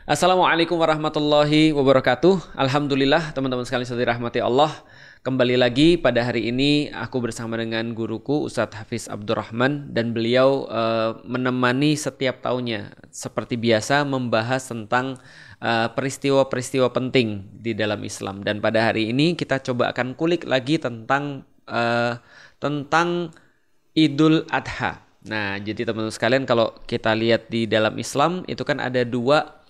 Assalamualaikum warahmatullahi wabarakatuh. Alhamdulillah teman-teman sekalian yang dirahmati Allah. Kembali lagi pada hari ini aku bersama dengan guruku Ustadz Hafiz Abdurrahman dan beliau menemani setiap tahunnya seperti biasa membahas tentang peristiwa-peristiwa penting di dalam Islam. Dan pada hari ini kita coba akan kulik lagi tentang Idul Adha. Nah, jadi teman-teman sekalian kalau kita lihat di dalam Islam itu kan ada dua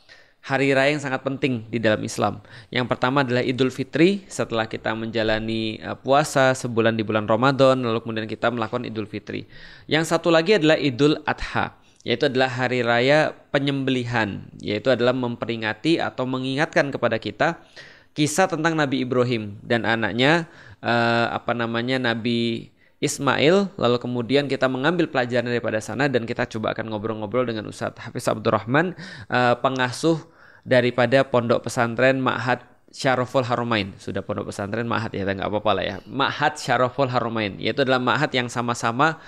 hari raya yang sangat penting di dalam Islam. Yang pertama adalah Idul Fitri setelah kita menjalani puasa sebulan di bulan Ramadan, lalu kemudian kita melakukan Idul Fitri. Yang satu lagi adalah Idul Adha, yaitu adalah hari raya penyembelihan, yaitu adalah memperingati atau mengingatkan kepada kita kisah tentang Nabi Ibrahim dan anaknya Nabi Ismail. Lalu kemudian kita mengambil pelajaran daripada sana dan kita coba akan ngobrol-ngobrol dengan Ustadz Hafiz Abdurrahman, pengasuh daripada pondok pesantren Ma'had Syaraful Haramain. Sudah pondok pesantren Ma'had ya, nggak apa-apa lah ya. Ma'had Syaraful Haramain, yaitu adalah Ma'had yang sama-sama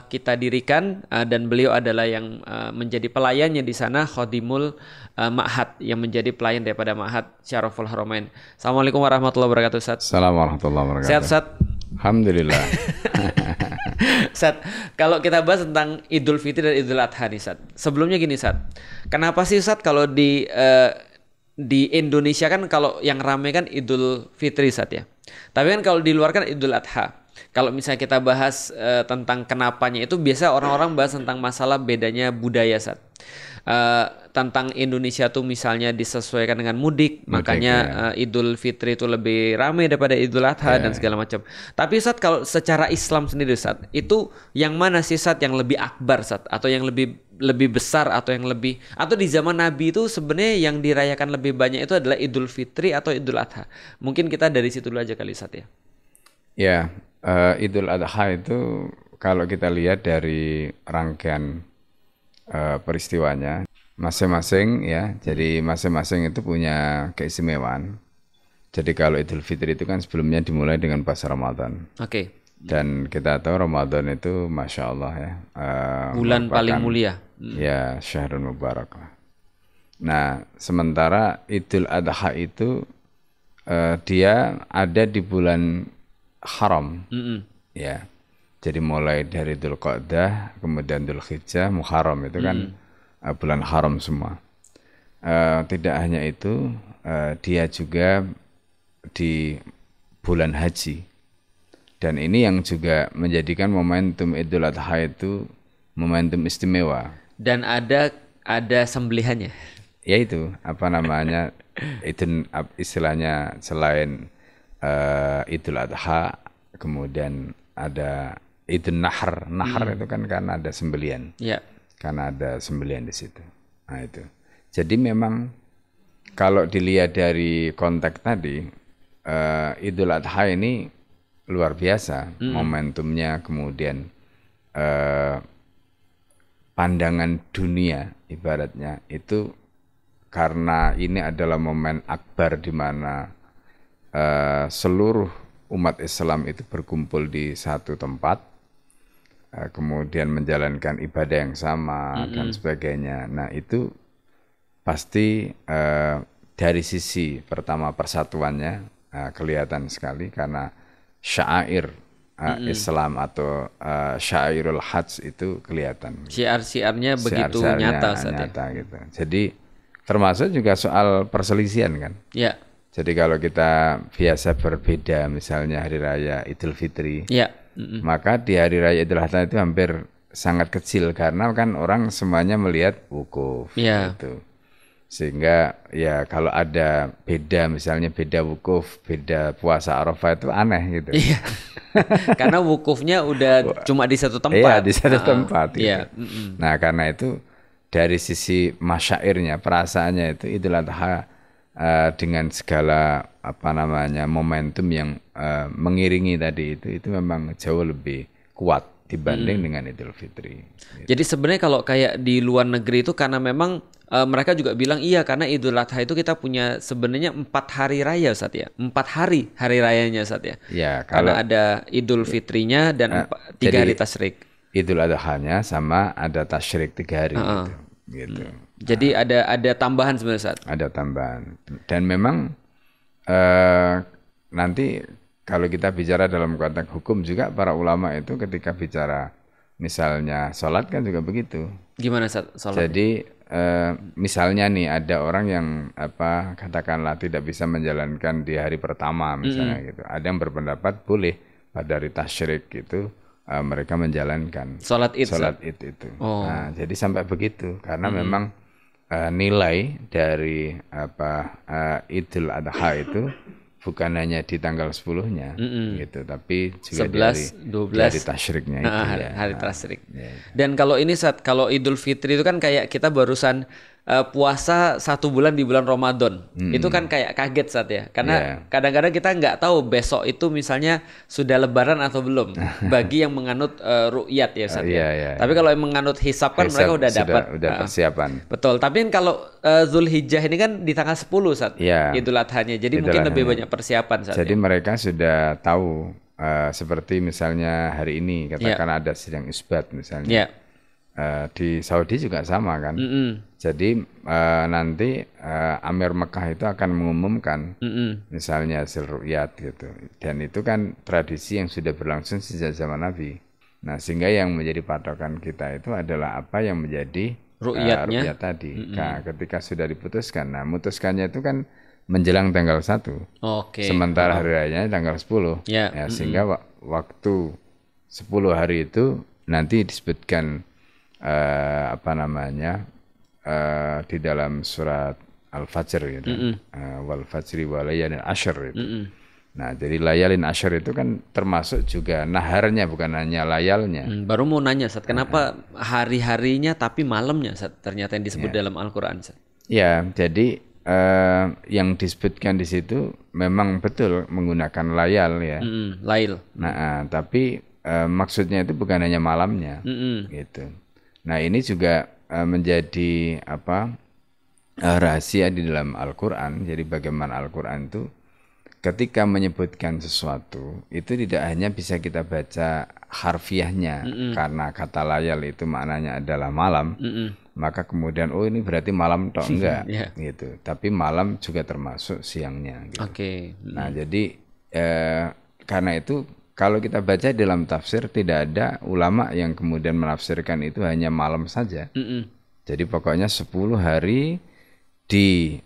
kita dirikan dan beliau adalah yang menjadi pelayannya di sana, Khodimul Ma'had, yang menjadi pelayan daripada Ma'had Syaraful Haramain. Assalamualaikum warahmatullahi wabarakatuh, Ustadz. Assalamualaikum warahmatullahi wabarakatuh. Sehat, Ustadz? Alhamdulillah. Sat, kalau kita bahas tentang Idul Fitri dan Idul Adha nih, Sat. Sebelumnya gini, Sat. Kenapa sih, Sat, kalau di Indonesia kan kalau yang ramai kan Idul Fitri, Sat ya. Tapi kan kalau di luar kan Idul Adha. Kalau misalnya kita bahas tentang kenapanya itu biasa orang-orang bahas tentang masalah bedanya budaya, Sat. Tentang Indonesia tuh misalnya disesuaikan dengan mudik makanya ya. Idul Fitri itu lebih ramai daripada Idul Adha dan segala macam. Tapi Ustaz, kalau secara Islam sendiri Ustaz, itu yang mana sih Ustaz yang lebih akbar Ustaz, atau yang lebih besar, atau yang lebih, atau di zaman Nabi itu sebenarnya yang dirayakan lebih banyak itu adalah Idul Fitri atau Idul Adha? Mungkin kita dari situ dulu aja kali Ustaz ya. Ya, Idul Adha itu kalau kita lihat dari rangkaian peristiwanya masing-masing ya, jadi masing-masing itu punya keistimewaan. Jadi kalau Idul Fitri itu kan sebelumnya dimulai dengan puasa Ramadan. Oke. Dan kita tahu Ramadan itu Masya Allah ya, bulan paling mulia. Ya, Syahrul Mubarak. Nah, sementara Idul Adha itu dia ada di bulan haram. Ya. Jadi mulai dari Dzul Qa'dah, kemudian Dzul Hijjah, Muharram itu kan bulan haram semua. Tidak hanya itu, dia juga di bulan haji. Dan ini yang juga menjadikan momentum Idul Adha itu momentum istimewa. Dan ada sembelihannya. Yaitu apa namanya? Itu istilahnya selain Idul Adha, kemudian ada Idul Nahr. Nahr itu kan karena ada sembelian. Ya. Karena ada sembelian di situ. Nah itu. Jadi memang kalau dilihat dari konteks tadi, Idul Adha ini luar biasa momentumnya, kemudian pandangan dunia ibaratnya itu karena ini adalah momen akbar di mana seluruh umat Islam itu berkumpul di satu tempat, kemudian menjalankan ibadah yang sama dan sebagainya. Nah itu pasti dari sisi pertama persatuannya kelihatan sekali karena syair Islam atau syairul hajj itu kelihatan. Syiar-syiarnya begitu nyata gitu. Jadi termasuk juga soal perselisihan kan. Ya. Jadi kalau kita biasa berbeda misalnya hari raya Idul Fitri, maka di hari raya Idul Adha itu hampir sangat kecil karena kan orang semuanya melihat wukuf gitu. Sehingga ya kalau ada beda, misalnya beda wukuf, beda puasa Arafah itu aneh gitu. Iya. Karena wukufnya udah cuma di satu tempat. Iya, di satu tempat. Gitu. Iya. Nah karena itu dari sisi masyairnya, perasaannya itu Idul Adha dengan segala apa namanya momentum yang mengiringi tadi itu memang jauh lebih kuat dibanding dengan Idul Fitri. Gitu. Jadi sebenarnya kalau kayak di luar negeri itu karena memang mereka juga bilang iya karena Idul Adha itu kita punya sebenarnya 4 hari raya Ustaz ya. 4 hari rayanya Ustaz ya. Ya karena ada Idul Fitrinya dan 3 hari tasyrik. Idul Adha-nya sama ada tasyrik 3 hari gitu. Jadi ada tambahan sebenarnya Ustaz. Ada tambahan. Dan memang nanti kalau kita bicara dalam konteks hukum juga para ulama itu ketika bicara misalnya sholat kan juga begitu. Gimana Ustaz sholat? Jadi misalnya nih ada orang yang katakanlah tidak bisa menjalankan di hari pertama misalnya gitu. Ada yang berpendapat boleh pada hari tasyrik gitu mereka menjalankan Sholat Id. itu. Nah, jadi sampai begitu karena memang nilai dari Idul Adha itu bukan hanya di tanggal 10-nya gitu, tapi juga 11, 12 dari tasyriknya itu ya. Hari tasyrik. Dan kalau ini kalau Idul Fitri itu kan kayak kita barusan puasa 1 bulan di bulan Ramadan. Itu kan kayak kaget Sat ya. Karena kadang-kadang kita nggak tahu besok itu misalnya sudah lebaran atau belum. Bagi yang menganut ru'yat ya Sat ya. Tapi kalau yang menganut hisab kan mereka udah dapat. Udah persiapan. Betul. Tapi kan kalau Zulhijjah ini kan di tanggal 10 Sat. Idul Adhanya. Jadi mungkin lebih banyak persiapan Sat. Jadi mereka sudah tahu seperti misalnya hari ini katakan ada sidang isbat misalnya. Di Saudi juga sama kan. Jadi nanti Amir Mekah itu akan mengumumkan misalnya hasil ru'yat gitu. Dan itu kan tradisi yang sudah berlangsung sejak zaman Nabi. Nah sehingga yang menjadi patokan kita itu adalah apa yang menjadi ru'yat tadi. Nah, ketika sudah diputuskan, nah memutuskannya itu kan menjelang tanggal 1. Sementara hari rayanya tanggal 10. Ya, sehingga waktu 10 hari itu nanti disebutkan di dalam surat Al-Fajr gitu. Wal fajri wa layalin ashr itu. Nah, jadi layalin ashr itu kan termasuk juga naharnya bukan hanya layalnya. Baru mau nanya Sat, kenapa hari-harinya tapi malamnya Sat ternyata yang disebut dalam Al-Qur'an Sat? Ya, jadi yang disebutkan di situ memang betul menggunakan layal ya. Lail. Nah, tapi maksudnya itu bukan hanya malamnya gitu. Nah ini juga menjadi rahasia di dalam Al-Quran. Jadi bagaimana Al-Quran itu ketika menyebutkan sesuatu itu tidak hanya bisa kita baca harfiahnya karena kata layal itu maknanya adalah malam. Maka kemudian ini berarti malam toh enggak gitu. Tapi malam juga termasuk siangnya. Gitu. Nah jadi karena itu kalau kita baca dalam tafsir tidak ada ulama yang kemudian menafsirkan itu hanya malam saja. Jadi pokoknya 10 hari di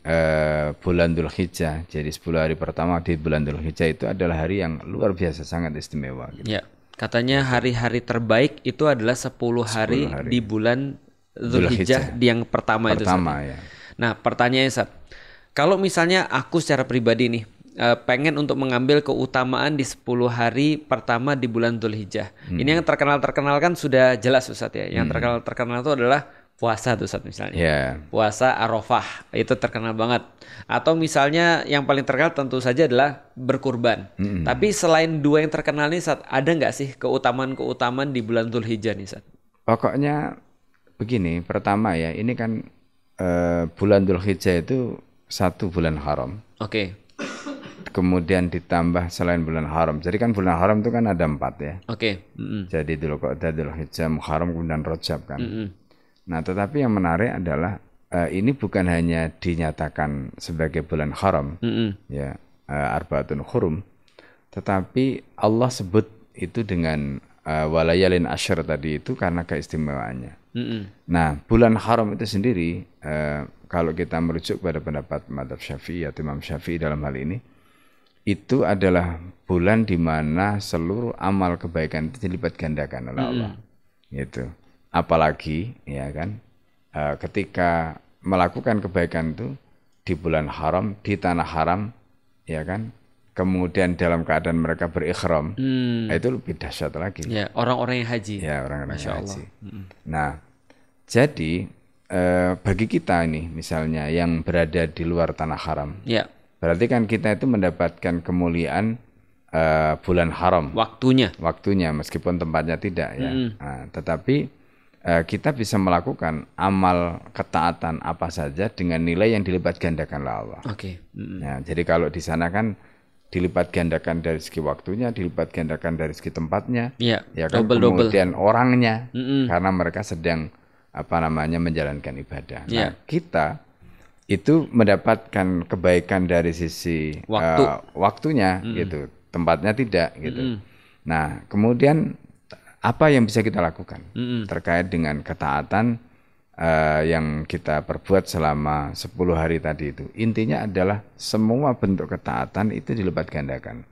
bulan Dzulhijjah. Jadi 10 hari pertama di bulan Dzulhijjah itu adalah hari yang luar biasa sangat istimewa. Gitu. Ya, katanya hari-hari terbaik itu adalah 10 hari di bulan Dzulhijjah yang pertama itu. Ya. Nah pertanyaannya Sat, kalau misalnya aku secara pribadi nih pengen untuk mengambil keutamaan di 10 hari pertama di bulan Dzulhijjah. Ini yang terkenal kan sudah jelas Ustaz ya. Yang terkenal itu adalah puasa tuh Ustaz misalnya. Puasa Arafah itu terkenal banget. Atau misalnya yang paling terkenal tentu saja adalah berkurban. Tapi selain dua yang terkenal nih Ustaz, ada nggak sih keutamaan-keutamaan di bulan Dzulhijjah nih Ustaz? Pokoknya begini, pertama ya, ini kan bulan Dzulhijjah itu 1 bulan haram. Kemudian ditambah selain bulan haram. Jadi kan bulan haram itu kan ada 4 ya. Jadi Dzulqa'dah, Dzulhijjah, Muharram, kemudian Rajab kan. Nah, tetapi yang menarik adalah ini bukan hanya dinyatakan sebagai bulan haram, ya, Arba'atun Hurum, tetapi Allah sebut itu dengan walayalin ashr tadi itu karena keistimewaannya. Nah, bulan haram itu sendiri, kalau kita merujuk pada pendapat Madzhab Syafi'i atau Imam Syafi'i dalam hal ini, itu adalah bulan di mana seluruh amal kebaikan itu dilipat gandakan oleh Allah. Gitu. Apalagi ya kan ketika melakukan kebaikan itu di bulan haram, di tanah haram, ya kan, kemudian dalam keadaan mereka berikhram, itu lebih dahsyat lagi. Ya, orang-orang yang haji. Ya, orang-orang yang haji. Nah, jadi bagi kita ini misalnya yang berada di luar tanah haram, berarti kan kita itu mendapatkan kemuliaan bulan haram. Waktunya meskipun tempatnya tidak ya. Nah, tetapi kita bisa melakukan amal ketaatan apa saja dengan nilai yang dilipat gandakan oleh Allah. Nah, jadi kalau di sana kan dilipat gandakan dari segi waktunya, dilipat gandakan dari segi tempatnya, ya kan, kemudian orangnya, karena mereka sedang menjalankan ibadah. Nah, kita itu mendapatkan kebaikan dari sisi waktunya gitu, tempatnya tidak gitu. Nah, kemudian apa yang bisa kita lakukan terkait dengan ketaatan yang kita perbuat selama 10 hari tadi itu. Intinya adalah semua bentuk ketaatan itu dilipat gandakan.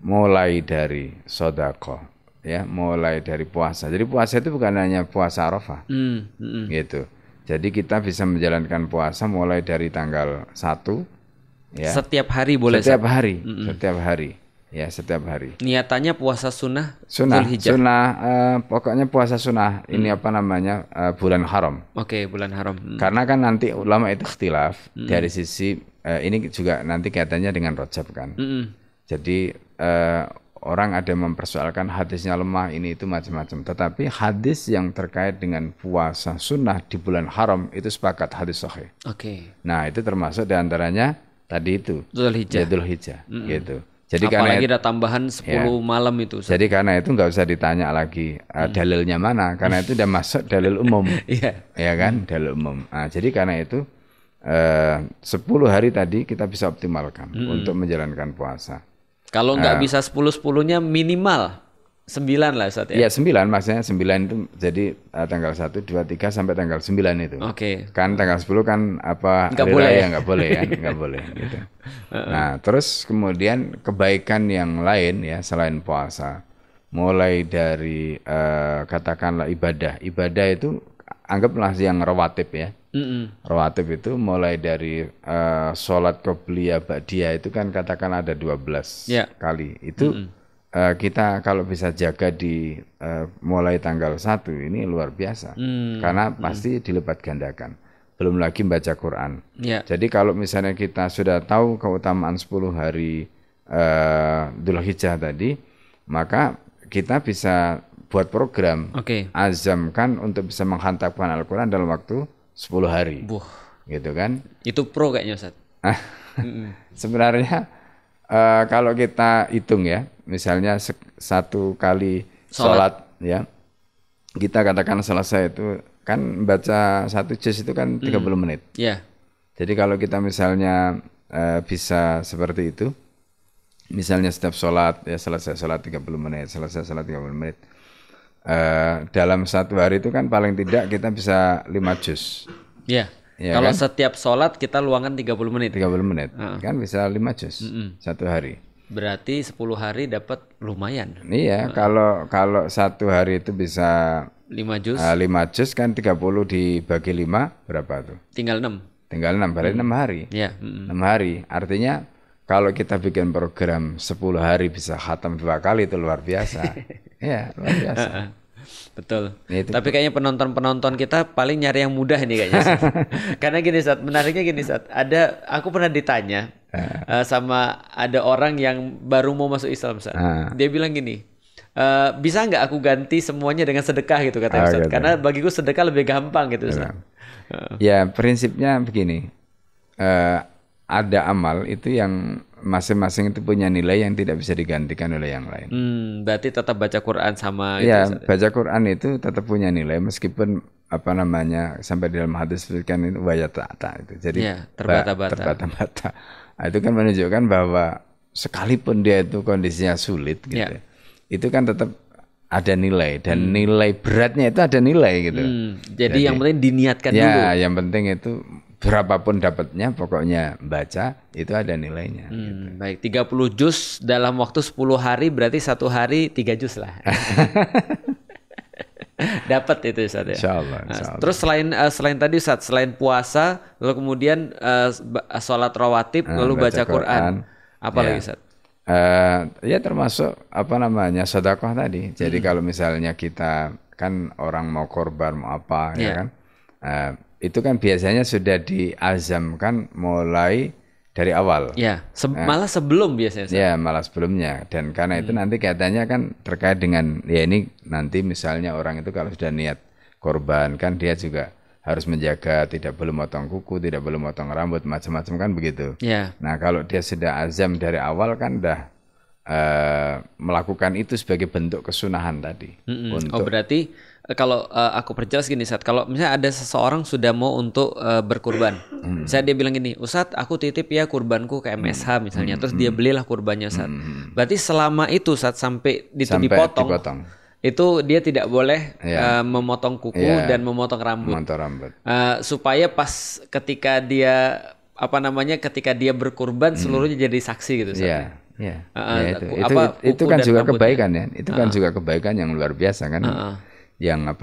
Mulai dari sedekah, ya, mulai dari puasa. Jadi puasa itu bukan hanya puasa Arafah, gitu. Jadi kita bisa menjalankan puasa mulai dari tanggal 1, ya. Setiap hari boleh? Setiap hari, setiap hari. Ya, setiap hari. Niatannya puasa sunnah Dzulhijjah. Pokoknya puasa sunnah. Ini bulan haram. Bulan haram. Karena kan nanti ulama itu ikhtilaf dari sisi ini juga nanti kaitannya dengan Rajab kan. Jadi orang ada yang mempersoalkan hadisnya lemah, ini itu macam-macam. Tetapi hadis yang terkait dengan puasa sunnah di bulan haram itu sepakat hadis sahih. Nah, itu termasuk diantaranya tadi itu Dzulhijjah, gitu. Jadi apalagi ada tambahan 10 malam itu. Jadi karena itu nggak usah ditanya lagi dalilnya mana, karena itu udah masuk dalil umum, ya kan, dalil umum. Nah, jadi karena itu 10 hari tadi kita bisa optimalkan untuk menjalankan puasa. Kalau nggak bisa 10-10-nya minimal 9 lah Ustaz ya. Iya 9, maksudnya 9 itu jadi tanggal 1, 2, 3 sampai tanggal 9 itu. Kan tanggal 10 kan nggak boleh ya, nggak boleh kan, nggak boleh gitu. Nah, terus kemudian kebaikan yang lain ya selain puasa, mulai dari katakanlah ibadah itu anggaplah yang rawatib ya. Rawatib itu mulai dari sholat qobliyah ba'diyah itu kan katakan ada 12 kali. Itu kita kalau bisa jaga di mulai tanggal 1 ini luar biasa. Karena pasti dilipat gandakan. Belum lagi baca Quran. Jadi kalau misalnya kita sudah tahu keutamaan 10 hari Dzulhijjah tadi, maka kita bisa buat program, azamkan untuk bisa menghantamkan Al-Quran dalam waktu 10 hari. Gitu kan? Itu pro kayaknya Ustaz. Sebenarnya kalau kita hitung ya, misalnya satu kali sholat ya, kita katakan selesai itu kan baca 1 juz itu kan 30 menit. Jadi kalau kita misalnya bisa seperti itu, misalnya setiap sholat ya selesai sholat 30 menit, selesai sholat 30 menit. Dalam 1 hari itu kan paling tidak kita bisa 5 juz. Ya kalau kan? Setiap sholat kita luangkan 30 menit. 30 menit. Kan bisa 5 juz 1 hari. Berarti 10 hari dapat lumayan. Iya, kalau 1 hari itu bisa 5 juz. 5 juz kan 30 dibagi 5 berapa tuh? Tinggal 6. Berarti 6 hari. 6 hari. Artinya kalau kita bikin program 10 hari bisa khatam 2 kali itu luar biasa. Iya, luar biasa. Betul. Tapi kayaknya penonton kita paling nyari yang mudah ini kayaknya. Karena gini Ustaz, menariknya gini Ustaz. Aku pernah ditanya sama ada orang yang baru mau masuk Islam Ustaz. Dia bilang gini, bisa nggak aku ganti semuanya dengan sedekah gitu kata Ustaz. Karena bagiku sedekah lebih gampang gitu Ustaz. Ya prinsipnya begini. Ada amal itu yang masing-masing itu punya nilai yang tidak bisa digantikan oleh yang lain. Berarti tetap baca Quran sama ya, itu. Baca Quran itu tetap punya nilai meskipun sampai di dalam hadis disebutkan itu wayata'ata itu. Jadi terbata-bata. Nah, itu kan menunjukkan bahwa sekalipun dia itu kondisinya sulit gitu. Itu kan tetap ada nilai dan nilai beratnya itu ada nilai gitu. Jadi yang penting diniatkan dulu. Ya, yang penting itu berapapun dapatnya pokoknya baca itu ada nilainya. Gitu. Baik, 30 juz dalam waktu 10 hari berarti 1 hari 3 juz lah. Dapat itu Ustaz ya. Insyaallah. Terus selain tadi Ustaz, selain puasa, lalu kemudian sholat rawatib, lalu baca Quran. Apa lagi Ustaz? Ya termasuk sedekah tadi. Jadi kalau misalnya kita kan orang mau korban mau apa ya kan. Itu kan biasanya sudah diazamkan mulai dari awal. Malah sebelum biasanya. Ya, malah sebelumnya. Dan karena itu nanti kaitannya kan terkait dengan ini nanti misalnya orang itu kalau sudah niat korban kan dia juga harus menjaga tidak boleh motong kuku, tidak boleh motong rambut, macam-macam kan begitu. Nah, kalau dia sudah azam dari awal kan melakukan itu sebagai bentuk kesunahan tadi. Oh berarti kalau aku perjelas gini Ustaz, kalau misalnya ada seseorang sudah mau untuk berkurban, misalnya dia bilang gini, Ustaz aku titip ya kurbanku ke MSH misalnya, terus dia belilah kurbannya Ustaz. Berarti selama itu Ustaz sampai dipotong, itu dia tidak boleh memotong kuku dan memotong rambut. Supaya pas ketika dia ketika dia berkurban seluruhnya jadi saksi gitu Ustaz. Itu kan juga kebaikan ya. Itu kan juga kebaikan yang luar biasa kan. Yang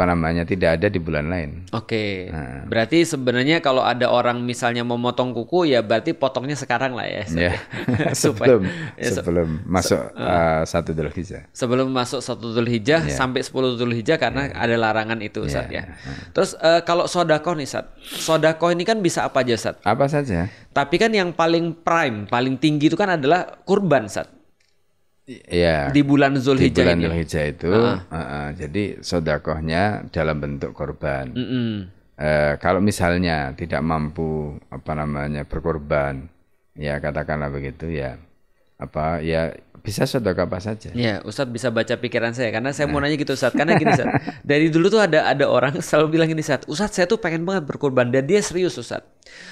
tidak ada di bulan lain. Oke. Berarti sebenarnya kalau ada orang misalnya memotong kuku ya berarti potongnya sekarang lah ya. Sebelum masuk 1 Dzulhijjah. Sebelum masuk 1 Dzulhijjah sampai 10 Dzulhijjah karena ada larangan itu Ustaz ya. Terus kalau sedekah nih Ustaz. Sedekah ini kan bisa apa aja Ustaz? Apa saja. Tapi kan yang paling prime, paling tinggi itu kan adalah kurban Ustaz. Iya. Di bulan Dzulhijjah ini. Di bulan Dzulhijjah itu, jadi sedekahnya dalam bentuk korban. Kalau misalnya tidak mampu berkorban, ya katakanlah begitu ya, bisa sedekah apa saja. Ya, Ustadz bisa baca pikiran saya karena saya mau nanya gitu Ustadz. Karena gini Ustadz, dari dulu tuh ada orang selalu bilang gini Ustadz saya tuh pengen banget berkorban dan dia serius Ustadz.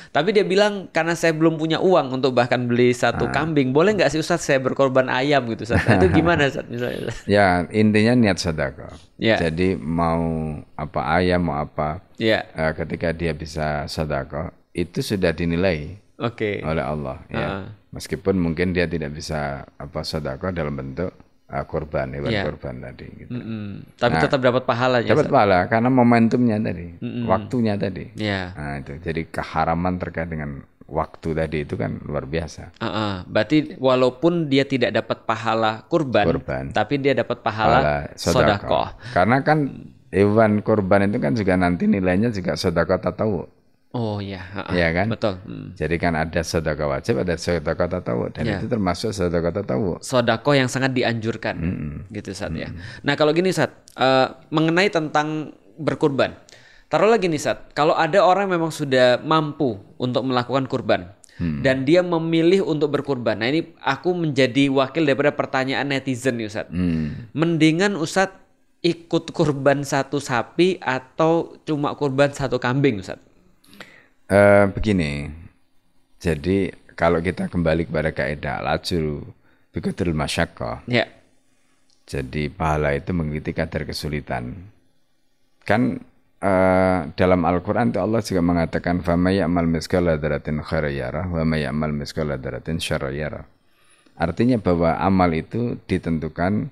Tapi dia bilang karena saya belum punya uang untuk bahkan beli 1 kambing, boleh nggak sih Ustadz saya berkorban ayam gitu Ustadz? Itu gimana Ustadz misalnya? Ya intinya niat sedekah. Jadi mau ayam mau apa, ketika dia bisa sedekah itu sudah dinilai oleh Allah. Meskipun mungkin dia tidak bisa sedekah dalam bentuk korban, korban tadi. Gitu. Tapi tetap dapat pahalanya. Dapat pahala karena momentumnya tadi, waktunya tadi. Nah itu, jadi keharaman terkait dengan waktu tadi itu kan luar biasa. Berarti walaupun dia tidak dapat pahala kurban, tapi dia dapat pahala sedekah. Karena kan hewan kurban itu kan juga nanti nilainya juga sedekah tatawu. Oh iya, ya kan? Betul. Jadi kan ada sedekah wajib, ada sedekah tatawu, dan itu termasuk sedekah tatawu. Sedekah yang sangat dianjurkan, gitu Ustaz ya. Nah kalau gini Ustaz, mengenai tentang berkurban, taruhlah gini Ustaz, kalau ada orang yang memang sudah mampu untuk melakukan kurban, dan dia memilih untuk berkurban. Nah ini aku menjadi wakil daripada pertanyaan netizen nih Ustaz. Mendingan Ustaz ikut kurban 1 sapi atau cuma kurban 1 kambing Ustaz? Begini, jadi kalau kita kembali kepada kaidah al-ajru biqadril masyaqqah, jadi pahala itu mengikuti kadar kesulitan. Kan dalam Al-Quran itu Allah juga mengatakan فَمَا يَعْمَلْ مِثْقَالَ ذَرَّةٍ خَيْرًا يَرَهُ وَمَا يَعْمَلْ مِثْقَالَ ذَرَّةٍ شَرًّا يَرَهُ. Artinya bahwa amal itu ditentukan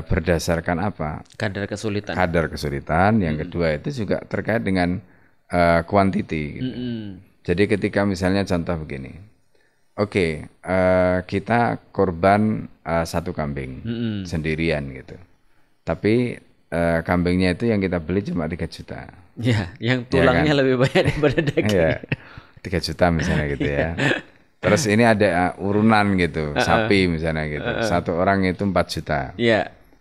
berdasarkan apa? Kadar kesulitan. Kadar kesulitan. Yang kedua itu juga terkait dengan quantity gitu. Jadi ketika misalnya contoh begini, kita korban 1 kambing sendirian gitu, tapi kambingnya itu yang kita beli cuma 3 juta. Ya, yang tulangnya lebih banyak daripada daging. 3 juta misalnya gitu ya. Terus ini ada urunan gitu, sapi misalnya gitu. 1 orang itu 4 juta.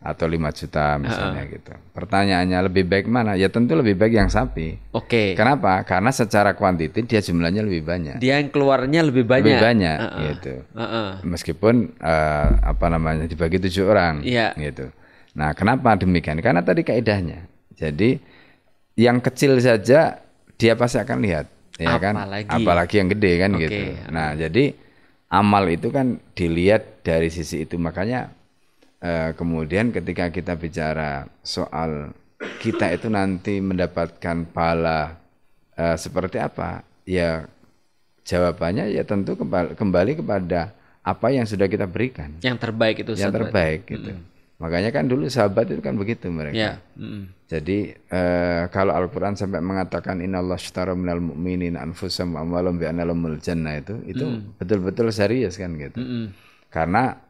Atau 5 juta misalnya gitu. Pertanyaannya lebih baik mana? Ya tentu lebih baik yang sapi. Kenapa? Karena secara kuantiti dia jumlahnya lebih banyak. Dia yang keluarnya lebih banyak. Lebih banyak gitu. Meskipun dibagi 7 orang gitu. Nah, kenapa demikian? Karena tadi kaidahnya. Jadi yang kecil saja dia pasti akan lihat, ya apalagi yang gede kan gitu. Nah, jadi amal itu kan dilihat dari sisi itu, makanya kemudian ketika kita bicara soal kita itu nanti mendapatkan pahala seperti apa, ya jawabannya ya tentu kembali kepada apa yang sudah kita berikan. Yang terbaik itu. Yang terbaik gitu. Makanya kan dulu sahabat itu kan begitu mereka. Jadi kalau Al-Quran sampai mengatakan innallaha ashtara minal mu'minina anfusahum wa amwalahum bi anna lahumul jannah, itu betul-betul serius kan gitu. Karena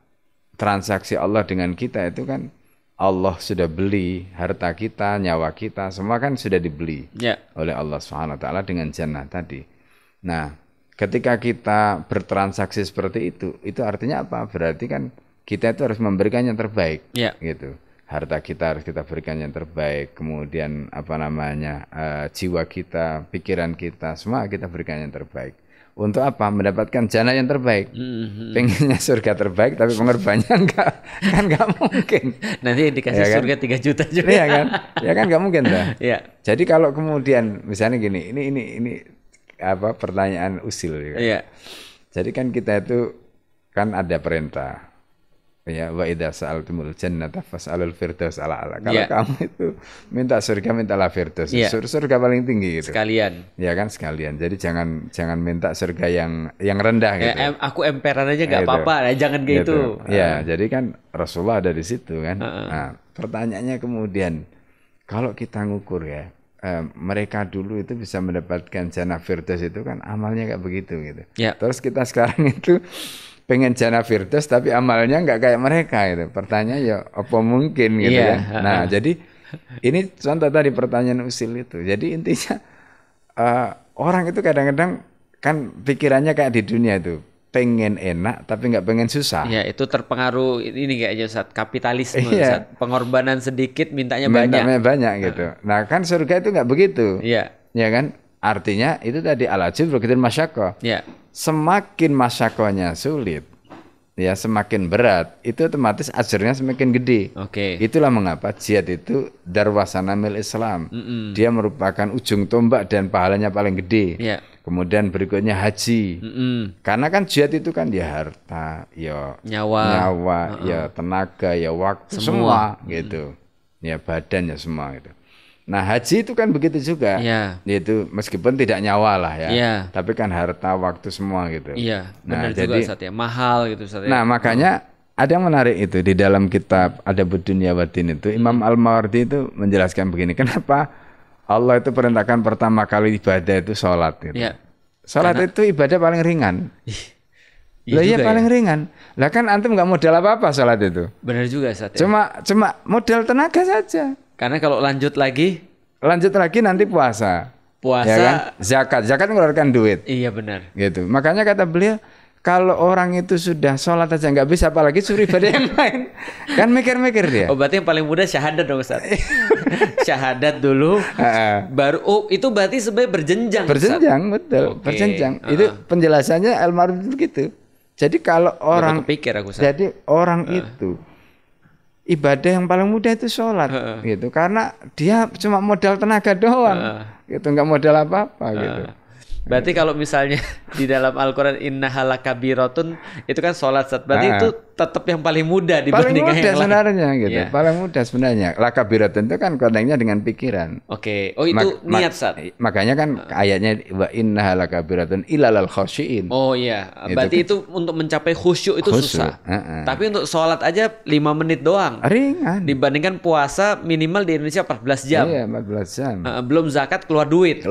transaksi Allah dengan kita itu kan Allah sudah beli harta kita, nyawa kita, semua kan sudah dibeli oleh Allah SWT dengan jannah tadi. Nah, ketika kita bertransaksi seperti itu artinya apa? Berarti kan kita itu harus memberikan yang terbaik, gitu. Harta kita harus kita berikan yang terbaik, kemudian jiwa kita, pikiran kita, semua kita berikan yang terbaik. Untuk apa? Mendapatkan jannah yang terbaik. Pengennya surga terbaik, tapi pengorbanannya enggak mungkin. Nanti dikasih Ya kan? surga 3 juta juga. Iya kan? Ya kan enggak mungkin dah. Iya. Jadi kalau kemudian misalnya gini, ini apa pertanyaan usil ya kan? Iya. Jadi kan kita itu kan ada perintah. Ya, wa idza sa'altumul jannata fas'alul firdaus ala. Kalau kamu itu minta surga, mintalah firdaus. Surga paling tinggi gitu. Sekalian. Ya kan sekalian. Jadi jangan minta surga yang rendah gitu. Aku emperan aja nggak apa-apa, jangan gitu. Ya, jadi kan Rasulullah ada di situ kan. Nah, pertanyaannya kemudian kalau kita ngukur ya, mereka dulu itu bisa mendapatkan jannah firdaus itu kan amalnya kayak begitu gitu. Ya. Terus kita sekarang itu pengen jannah firdaus tapi amalnya nggak kayak mereka gitu. Pertanyaan ya apa mungkin gitu kan. Nah, jadi ini contoh tadi pertanyaan usil itu. Jadi intinya orang itu kadang-kadang kan pikirannya kayak di dunia itu pengen enak tapi nggak pengen susah. Ya, itu terpengaruh ini kayaknya Ustaz, kapitalisme Ustaz. Pengorbanan sedikit mintanya banyak gitu. Nah, kan surga itu nggak begitu. Iya. Ya kan? Artinya itu tadi al-ajib begitu masyaqqah. Iya. Semakin masyaqqahnya sulit, ya semakin berat, itu otomatis ajarnya semakin gede. Oke. Itulah mengapa jihad itu darwasanamil Islam. Dia merupakan ujung tombak dan pahalanya paling gede. Iya. Kemudian berikutnya haji. Karena kan jihad itu kan ya harta, ya nyawa, ya tenaga, ya waktu, semua gitu. Ya badan ya semua gitu. Nah, haji itu kan begitu juga. Yaitu meskipun tidak nyawa lah ya. Tapi kan harta, waktu semua gitu. Iya, benar juga Ustaz ya. Mahal gitu Ustaz ya. Nah, makanya ada yang menarik itu di dalam kitab Adabud Dunya Waddin itu Imam Al-Mawardi itu menjelaskan begini, kenapa Allah itu perintahkan pertama kali ibadah itu sholat gitu. Sholat itu ibadah paling ringan. Lah iya paling ringan. Lah kan antum nggak modal apa-apa sholat itu. Benar juga Ustaz ya. Cuma modal tenaga saja. Karena kalau lanjut lagi nanti puasa. Ya kan? Zakat mengeluarkan duit. Iya benar. Gitu. Makanya kata beliau, kalau orang itu sudah sholat aja nggak bisa, apalagi suruh ibadah yang lain. Kan mikir-mikir dia. Oh, berarti yang paling mudah syahadat dong Ustaz. Syahadat dulu. Baru itu berarti sebenarnya berjenjang. Berjenjang, betul. Berjenjang. Itu penjelasannya Al-Mawardi begitu. Jadi kalau orang itu ibadah yang paling mudah itu sholat gitu, karena dia cuma modal tenaga doang gitu, nggak modal apa-apa gitu. Berarti kalau misalnya di dalam Al-Quran innaha lakabiratun itu kan sholat, berarti itu tetap yang paling mudah dibandingkan paling mudah yang sebenarnya lain. Gitu. Paling mudah sebenarnya. Lakabiratun itu kan konteksnya dengan pikiran. Oke. Oh itu niat Sat. Makanya kan ayatnya wa innaha lakabiratun ilal khasyiin. Oh iya. Berarti itu untuk mencapai khusyuk itu susah. Tapi untuk sholat aja 5 menit doang. Ringan. Dibandingkan puasa minimal di Indonesia 14 jam. Iya 14 jam. Belum zakat keluar duit.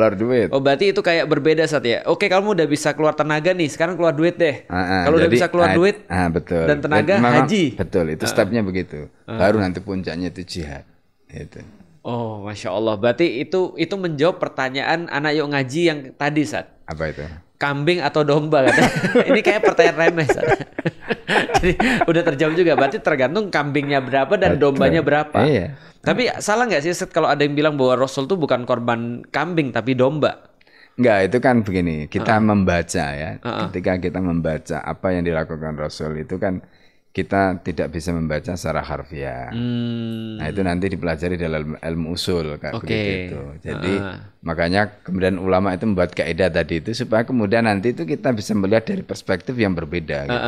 Oh berarti itu kayak berbeda Sat ya. Oke, kamu udah bisa keluar tenaga nih, sekarang keluar duit deh. Kalau udah bisa keluar duit betul. Dan tenaga haji. Betul, itu stepnya begitu. Baru nanti puncaknya itu jihad. Gitu. Oh, Masya Allah. Berarti itu menjawab pertanyaan anak yuk ngaji yang tadi Sat. Apa itu? Kambing atau domba kata. Ini kayak pertanyaan remeh Sat. Jadi udah terjawab juga. Berarti tergantung kambingnya berapa dan dombanya berapa. Iya. Tapi salah nggak sih Sat kalau ada yang bilang bahwa Rasul tuh bukan korban kambing tapi domba? Enggak, itu kan begini, kita membaca ya. Ketika kita membaca apa yang dilakukan Rasul itu kan kita tidak bisa membaca secara harfiah. Nah, itu nanti dipelajari dalam ilmu usul kayak begitu. Jadi makanya kemudian ulama itu membuat kaidah tadi itu supaya kemudian nanti itu kita bisa melihat dari perspektif yang berbeda gitu.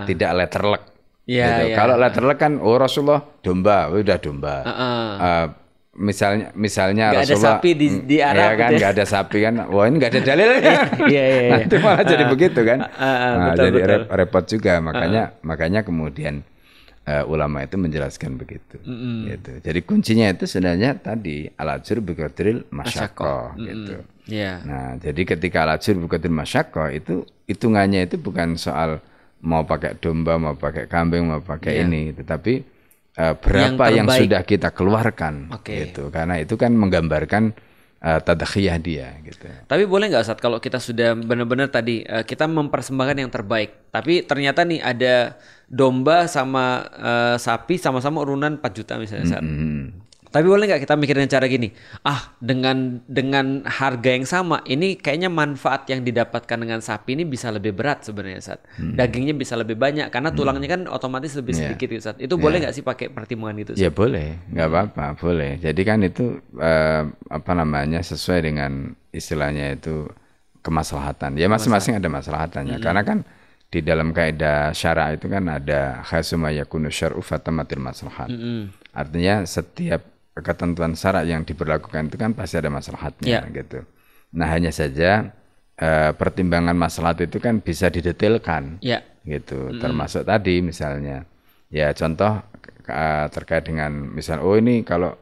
Tidak letterlek. Gitu. Kalau letterlek kan Rasulullah domba, udah domba. Misalnya gak Rasulullah ada sapi di Arab ya kan, nggak ada sapi kan, wah ini nggak ada dalilnya. Nanti malah jadi begitu kan. Jadi repot juga, makanya kemudian ulama itu menjelaskan begitu. Gitu. Jadi kuncinya itu sebenarnya tadi al-ajr biqadril masyaqqah gitu. Nah, jadi ketika al-ajr biqadril masyaqqah itu hitungannya itu bukan soal mau pakai domba, mau pakai kambing, mau pakai ini, tetapi berapa yang sudah kita keluarkan gitu, karena itu kan menggambarkan tadkhiyah dia gitu. Tapi boleh nggak Ustaz kalau kita sudah benar-benar tadi kita mempersembahkan yang terbaik, tapi ternyata nih ada domba sama sapi sama-sama urunan 4 juta misalnya Ustaz. Tapi boleh nggak kita mikirin cara gini? Dengan harga yang sama, ini kayaknya manfaat yang didapatkan dengan sapi ini bisa lebih berat sebenarnya, Ustaz. Dagingnya bisa lebih banyak karena tulangnya kan otomatis lebih sedikit, Ustaz. Itu boleh nggak sih pakai pertimbangan itu, Ustaz? Ya boleh, nggak apa-apa, boleh. Jadi kan itu sesuai dengan istilahnya itu kemaslahatan. Ya masing-masing ada maslahatannya. Karena kan di dalam kaidah syara itu kan ada khasuma yakunu syar'u fatamatil maslahat. Artinya setiap ketentuan syarat yang diberlakukan itu kan pasti ada maslahatnya gitu. Nah hanya saja pertimbangan maslahat itu kan bisa didetailkan gitu. Termasuk tadi misalnya ya contoh terkait dengan misal ini kalau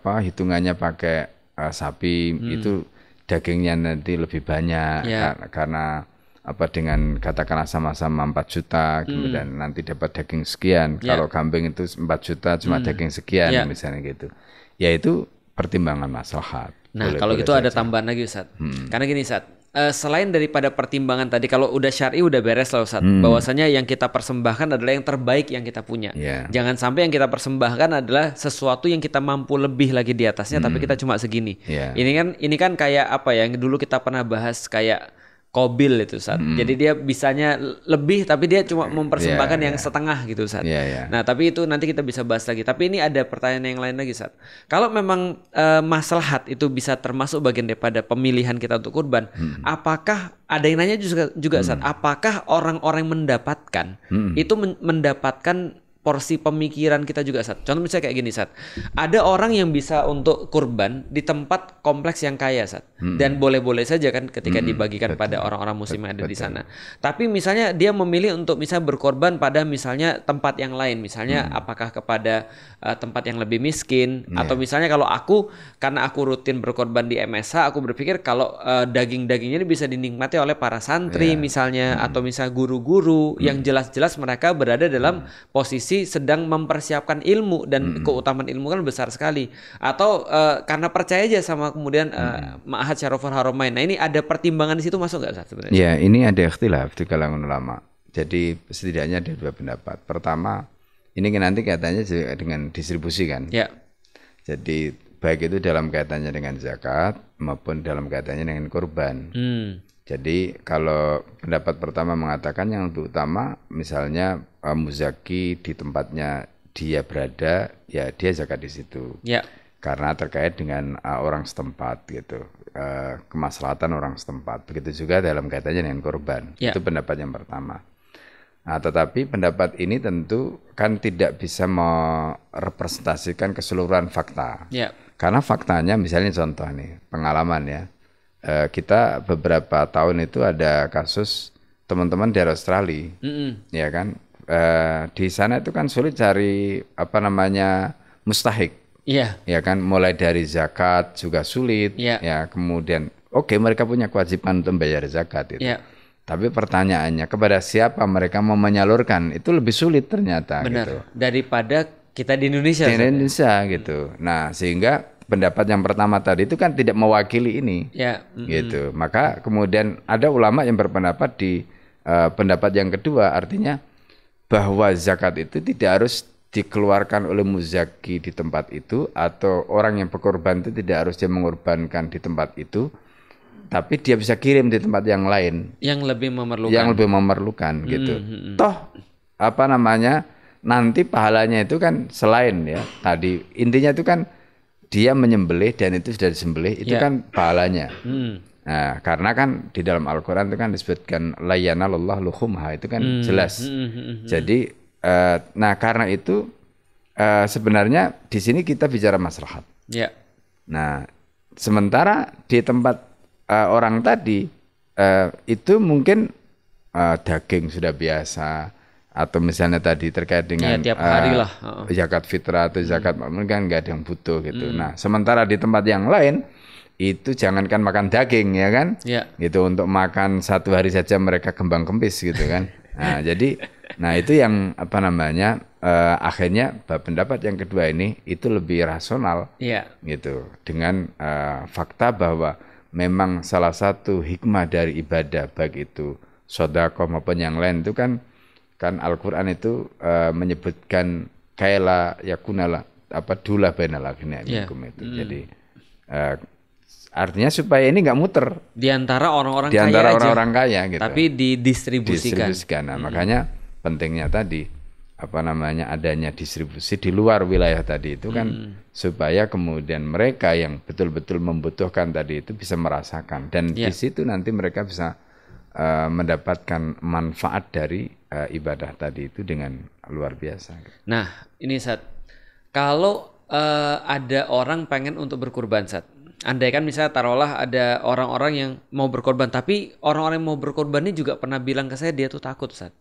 hitungannya pakai sapi itu dagingnya nanti lebih banyak karena dengan katakanlah sama-sama 4 juta kemudian nanti dapat daging sekian. Kalau kambing itu 4 juta cuma daging sekian misalnya gitu. Ya itu pertimbangan maslahat. Nah kalau gitu ada tambahan lagi, Ustaz. Karena gini, Ustaz, selain daripada pertimbangan tadi, kalau udah syar'i udah beres lah, Ustaz. Bahwasanya yang kita persembahkan adalah yang terbaik yang kita punya. Jangan sampai yang kita persembahkan adalah sesuatu yang kita mampu lebih lagi di atasnya tapi kita cuma segini. Ini kan kayak apa ya, yang dulu kita pernah bahas kayak Kobil itu, Ustaz. Jadi dia bisanya lebih tapi dia cuma mempersembahkan yang setengah gitu, Ustaz. Nah tapi itu nanti kita bisa bahas lagi. Tapi ini ada pertanyaan yang lain lagi, Ustaz. Kalau memang maslahat itu bisa termasuk bagian daripada pemilihan kita untuk kurban, apakah ada yang nanya juga Ustaz, apakah orang-orang yang mendapatkan itu mendapatkan porsi pemikiran kita juga, Sat. Contoh misalnya kayak gini, Sat. Ada orang yang bisa untuk kurban di tempat kompleks yang kaya, Sat. Dan boleh-boleh saja kan ketika dibagikan pada orang-orang muslim yang ada di sana. Tapi misalnya dia memilih untuk misalnya berkorban pada misalnya tempat yang lain. Misalnya apakah kepada tempat yang lebih miskin atau misalnya kalau karena aku rutin berkorban di MSH, aku berpikir kalau daging-dagingnya ini bisa dinikmati oleh para santri misalnya atau misalnya guru-guru yang jelas-jelas mereka berada dalam posisi sedang mempersiapkan ilmu dan keutamaan ilmu kan besar sekali. Atau karena percaya aja sama kemudian Ma'had Syaraful Haramain. Nah ini ada pertimbangan di situ masuk nggak, Ustaz, sebenarnya? Ya ini ada ikhtilaf di kalangan ulama. Jadi setidaknya ada 2 pendapat. Pertama, ini kan nanti kaitannya dengan distribusi kan. Jadi baik itu dalam kaitannya dengan zakat maupun dalam kaitannya dengan kurban. Jadi kalau pendapat pertama mengatakan yang lebih utama misalnya muzaki di tempatnya dia berada, ya dia zakat di situ. Karena terkait dengan orang setempat gitu, kemaslahatan orang setempat. Begitu juga dalam kaitannya dengan kurban. Itu pendapat yang pertama. Nah, tetapi pendapat ini tentu kan tidak bisa merepresentasikan keseluruhan fakta. Karena faktanya misalnya contoh nih, pengalaman ya. Kita beberapa tahun itu ada kasus teman-teman dari Australia, ya kan, di sana itu kan sulit cari mustahik, ya kan, mulai dari zakat juga sulit, ya kemudian mereka punya kewajiban untuk membayar zakat itu, tapi pertanyaannya kepada siapa mereka mau menyalurkan itu lebih sulit ternyata. Benar. Gitu. Daripada kita di Indonesia. Di Indonesia gitu. Nah sehingga pendapat yang pertama tadi itu kan tidak mewakili ini, gitu. Maka kemudian ada ulama yang berpendapat di pendapat yang kedua, artinya bahwa zakat itu tidak harus dikeluarkan oleh muzaki di tempat itu atau orang yang berkorban itu tidak harus dia mengorbankan di tempat itu, tapi dia bisa kirim di tempat yang lain yang lebih memerlukan. Yang lebih memerlukan gitu. Toh nanti pahalanya itu kan selain ya tadi intinya itu kan dia menyembelih dan itu sudah disembelih itu kan pahalanya. Nah, karena kan di dalam Al-Qur'an itu kan disebutkan la yanalullahu luhumha itu kan jelas. Jadi nah karena itu sebenarnya di sini kita bicara maslahat. Nah, sementara di tempat orang tadi itu mungkin daging sudah biasa. Atau misalnya tadi terkait dengan tiap hari lah. Zakat fitrah atau zakat mungkin kan nggak ada yang butuh gitu. Nah sementara di tempat yang lain itu jangankan makan daging ya kan, gitu untuk makan 1 hari saja mereka kembang kempis gitu kan. Nah jadi itu yang akhirnya pendapat yang kedua ini itu lebih rasional, gitu dengan fakta bahwa memang salah satu hikmah dari ibadah baik itu sedekah maupun yang lain itu kan Al-Quran itu menyebutkan kaila yakunala dula bainal aghnia minkum itu. Jadi artinya supaya ini nggak muter di antara orang-orang di kaya antara aja, orang-orang kaya gitu. tapi didistribusikan. Nah, makanya pentingnya tadi adanya distribusi di luar wilayah tadi itu kan supaya kemudian mereka yang betul-betul membutuhkan tadi itu bisa merasakan dan di situ nanti mereka bisa mendapatkan manfaat dari ibadah tadi itu dengan luar biasa. Nah, ini Sat, kalau ada orang pengen untuk berkurban Sat, andai kan misalnya taruhlah ada orang-orang yang mau berkorban, tapi orang-orang yang mau berkorban ini juga pernah bilang ke saya dia tuh takut Sat.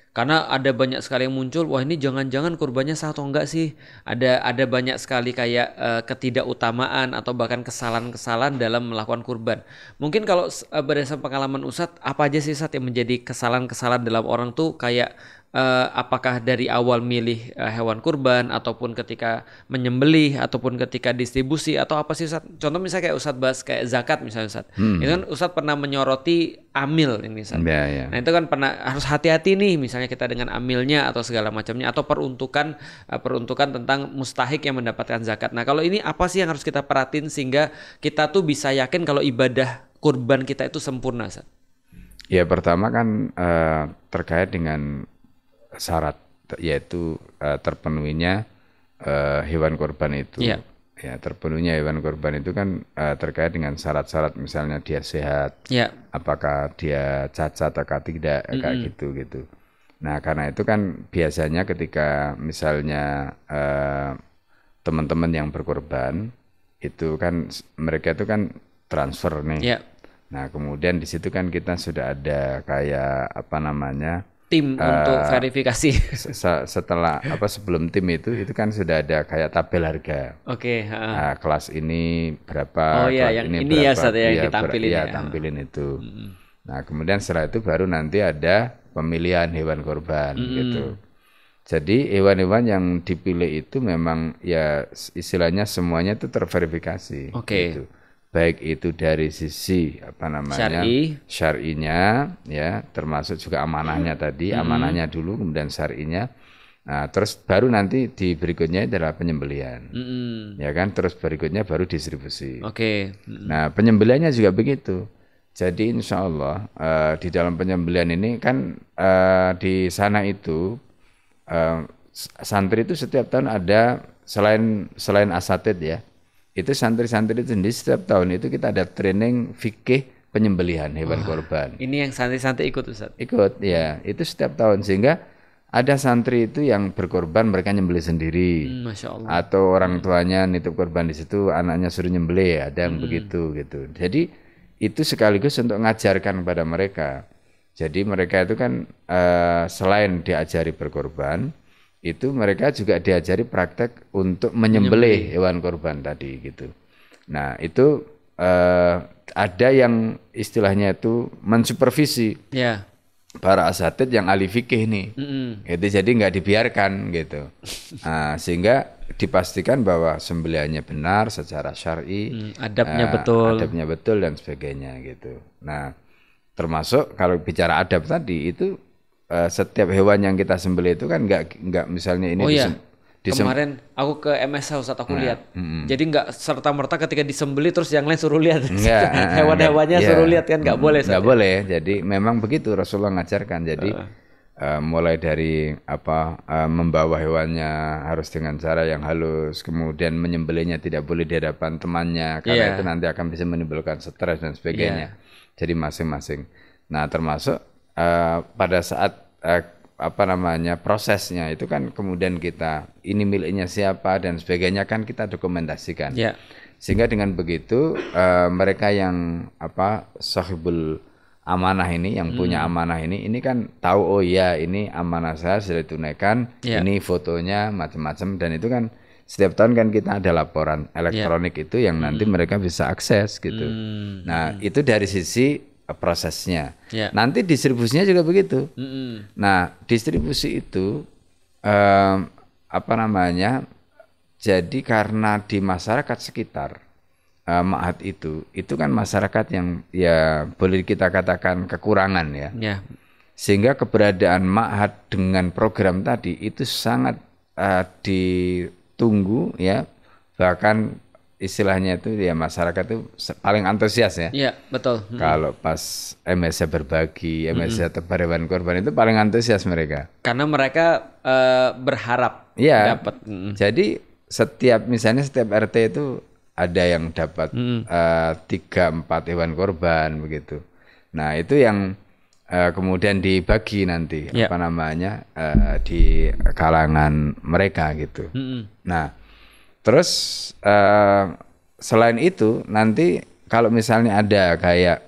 Karena ada banyak sekali yang muncul, wah ini jangan-jangan kurbannya sah atau enggak sih. Ada banyak sekali kayak ketidakutamaan atau bahkan kesalahan-kesalahan dalam melakukan kurban. Mungkin kalau berdasarkan pengalaman Ustadz, apa aja sih Ustadz yang menjadi kesalahan-kesalahan dalam orang tuh kayak apakah dari awal milih hewan kurban ataupun ketika menyembelih ataupun ketika distribusi atau apa sih Ustadz? Contoh misalnya kayak Ustadz bahas kayak zakat misalnya Ustadz. Itu kan Ustadz pernah menyoroti amil ini Ustadz. Nah itu kan pernah harus hati-hati nih misalnya kita dengan amilnya atau segala macamnya atau peruntukan tentang mustahik yang mendapatkan zakat. Nah kalau ini apa sih yang harus kita perhatiin sehingga kita tuh bisa yakin kalau ibadah kurban kita itu sempurna Ustadz? Ya pertama kan terkait dengan syarat yaitu terpenuhinya hewan kurban itu. Ya terpenuhinya hewan kurban itu kan terkait dengan syarat-syarat misalnya dia sehat, apakah dia cacat atau tidak kayak gitu. Nah karena itu kan biasanya ketika misalnya teman-teman yang berkorban itu kan mereka itu kan transfer nih. Nah kemudian di situ kan kita sudah ada kayak tim untuk verifikasi. Setelah sebelum tim itu kan sudah ada kayak tabel harga. Oke. Nah, kelas ini berapa? Oh iya, yang ini berapa, ya Ustaz yang ditampilin ya. Tampilin itu. Nah kemudian setelah itu baru nanti ada pemilihan hewan kurban gitu. Jadi hewan-hewan yang dipilih itu memang ya istilahnya semuanya itu terverifikasi. Gitu. Baik itu dari sisi syar'inya ya, termasuk juga amanahnya tadi, amanahnya dulu kemudian syar'inya. Nah, terus baru nanti di berikutnya adalah penyembelihan. Ya kan, terus berikutnya baru distribusi. Nah, penyembelihannya juga begitu. Jadi insya Allah di dalam penyembelihan ini kan di sana itu santri itu setiap tahun ada selain asatid ya. Itu santri-santri itu sendiri setiap tahun itu kita ada training fikih penyembelihan hewan kurban. Ini yang santri-santri ikut Ustaz? Ikut ya, itu setiap tahun sehingga ada santri itu yang berkorban mereka nyembelih sendiri. Masya Allah. Atau orang tuanya nitip korban di situ, anaknya suruh nyembelih, ada yang begitu gitu. Jadi itu sekaligus untuk mengajarkan kepada mereka. Jadi mereka itu kan selain diajari berkorban, itu mereka juga diajari praktek untuk menyembelih hewan kurban tadi gitu. Nah itu ada yang istilahnya itu mensupervisi para asatid yang ahli fikih nih, gitu, jadi nggak dibiarkan gitu. Nah, sehingga dipastikan bahwa sembelihannya benar secara syar'i, adabnya betul dan sebagainya gitu. Nah termasuk kalau bicara adab tadi itu setiap hewan yang kita sembelih itu kan nggak misalnya ini kemarin aku ke MSH Ustaz aku lihat. Jadi nggak serta-merta ketika disembelih terus yang lain suruh lihat. Hewan-hewannya suruh lihat kan nggak boleh. Nggak boleh. Jadi memang begitu Rasulullah ngajarkan. Jadi mulai dari membawa hewannya harus dengan cara yang halus, kemudian menyembelihnya tidak boleh di hadapan temannya karena itu nanti akan bisa menimbulkan stres dan sebagainya. Jadi masing-masing. Nah termasuk pada saat prosesnya itu kan kemudian kita ini miliknya siapa dan sebagainya kan kita dokumentasikan. Sehingga dengan begitu mereka yang sahibul amanah ini yang punya amanah ini kan tahu oh iya ini amanah saya sudah ditunaikan, ini fotonya macam-macam dan itu kan setiap tahun kan kita ada laporan elektronik itu yang nanti mereka bisa akses gitu. Nah, itu dari sisi prosesnya. Nanti distribusinya juga begitu. Nah, distribusi itu jadi karena di masyarakat sekitar ma'had itu kan masyarakat yang ya boleh kita katakan kekurangan ya. Sehingga keberadaan ma'had dengan program tadi itu sangat tunggu ya, bahkan istilahnya itu ya masyarakat itu paling antusias ya. Iya, betul. Kalau pas MSA berbagi, MSA tebar hewan kurban itu paling antusias mereka. Karena mereka berharap Iya. dapat. Jadi misalnya setiap RT itu ada yang dapat 3-4 hewan kurban begitu. Nah itu yang kemudian dibagi nanti apa namanya di kalangan mereka gitu. Nah terus selain itu nanti kalau misalnya ada kayak